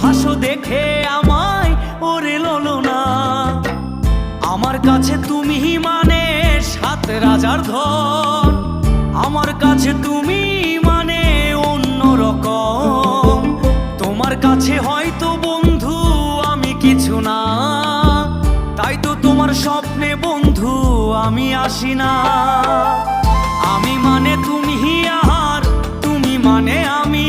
হাসো দেখে আমায় ওরে ললনা। আমার কাছে তুমি মানে 7 রাজার ধন, আমার কাছে তুমি মানে অন্য রকম। তোমার কাছে হয়তো বন্ধু আমি কিছু না, তাই তো তোমার স্বপ্নে বন্ধু আমি আসি না। আমি মানে তুমি আর তুমি মানে আমি।